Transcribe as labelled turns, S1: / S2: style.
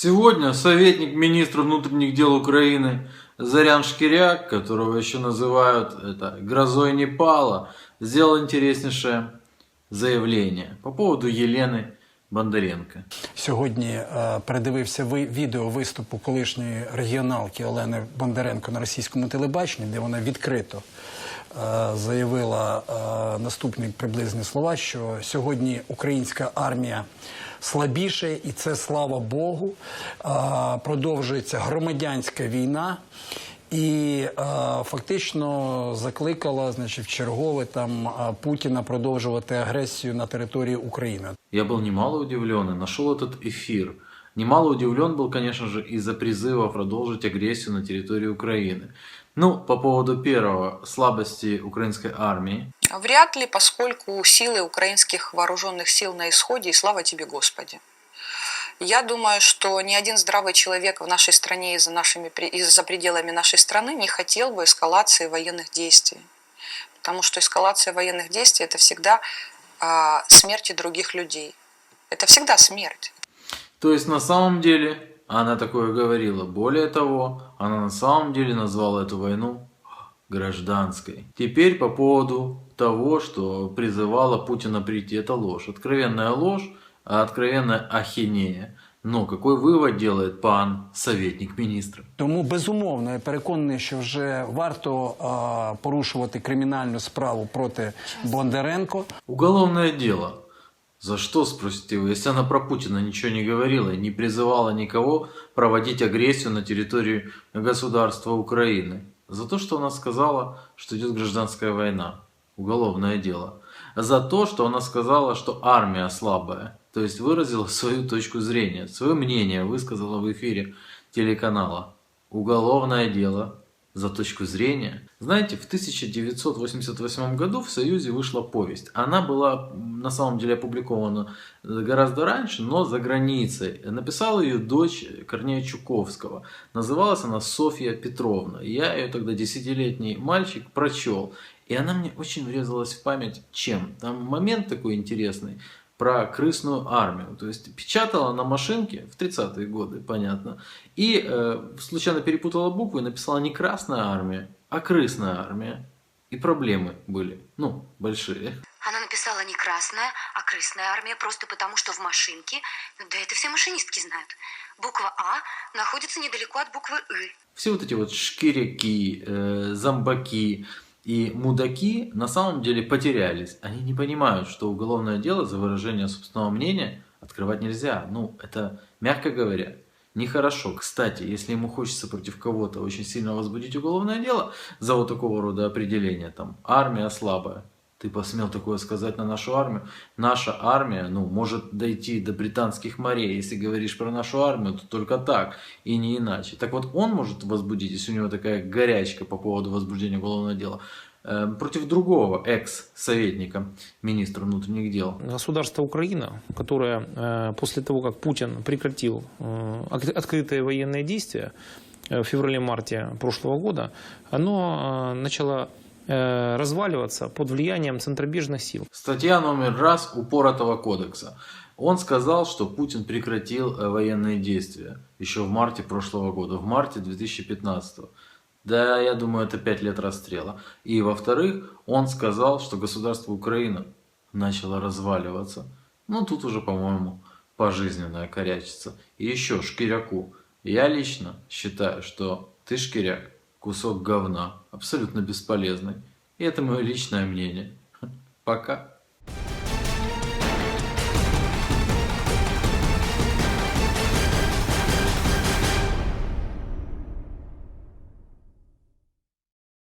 S1: Сегодня советник министра внутренних дел Украины Зорян Шкиряк, которого еще называют грозой Непала, сделал интереснейшее заявление по поводу Елены Бондаренко.
S2: Сьогодні передивився відео виступу колишньої регіоналки Олени Бондаренко на російському телебаченні, де вона відкрито заявила наступні приблизні слова, що сьогодні українська армія слабіше, і це слава Богу. Продовжується громадянська війна. І фактично закликала, значить, вчергове там Путіна продовжувати агресію на території України.
S1: Я был немало удивлен и нашел этот эфир. Немало удивлен был, конечно же, из-за призыва продолжить агрессию на территории Украины. Ну, по поводу первого, слабости украинской армии.
S3: Вряд ли, поскольку силы украинских вооруженных сил на исходе, и слава тебе, Господи. Я думаю, что ни один здравый человек в нашей стране и за пределами нашей страны не хотел бы эскалации военных действий. Потому что эскалация военных действий – это всегда смерти других людей. Это всегда смерть.
S1: То есть на самом деле она такое говорила. Более того, она на самом деле назвала эту войну гражданской. Теперь по поводу того, что призывала Путина прийти. Это ложь. Откровенная ложь, откровенная ахинея. Но какой вивод делает пан советник міністра?
S2: Тому, безумовно, я переконаний, що вже варто порушувати кримінальну справу проти Бондаренко.
S1: Уголовное дело. За что, спросите вы, если она про Путина ничего не говорила и не призывала никого проводить агрессию на территории государства Украины? За то, что она сказала, что идет гражданская война. Уголовное дело. За то, что она сказала, что армия слабая. То есть выразила свою точку зрения, свое мнение высказала в эфире телеканала. Уголовное дело за точку зрения. Знаете, в 1988 году в Союзе вышла повесть. Она была на самом деле опубликована гораздо раньше, но за границей. Написала ее дочь Корнея Чуковского. Называлась она Софья Петровна. Я ее тогда, 10-летний мальчик, прочел. И она мне очень врезалась в память чем? Там момент такой интересный про крысную армию. То есть печатала на машинке в 30-е годы, понятно. И случайно перепутала буквы и написала не Красная армия, а Крысная армия. И проблемы были, ну, большие.
S4: Она написала не Красная, а Крысная армия просто потому, что в машинке, да это все машинистки знают, буква А находится недалеко от буквы И.
S1: Все вот эти вот шкиряки, зомбаки и мудаки на самом деле потерялись. Они не понимают, что уголовное дело за выражение собственного мнения открывать нельзя. Ну, это, мягко говоря, нехорошо. Кстати, если ему хочется против кого-то очень сильно возбудить уголовное дело за вот такого рода определения, там, армия слабая, ты посмел такое сказать на нашу армию? Наша армия, ну, может дойти до британских морей. Если говоришь про нашу армию, то только так и не иначе. Так вот, он может возбудить, если у него такая горячка по поводу возбуждения уголовного дела, против другого экс-советника министра внутренних дел.
S5: Государство Украина, которое после того, как Путин прекратил открытые военные действия в феврале-марте прошлого года, оно начало разваливаться под влиянием центробежных сил.
S1: Статья номер раз упоротого кодекса. Он сказал, что Путин прекратил военные действия еще в марте прошлого года, в марте 2015. Да, я думаю, это 5 лет расстрела. И во-вторых, он сказал, что государство Украина начало разваливаться. Ну, тут уже, по-моему, пожизненная корячится. И еще Шкиряку. Я лично считаю, что ты, Шкиряк, кусок говна, абсолютно бесполезный. И это мое личное мнение. Пока.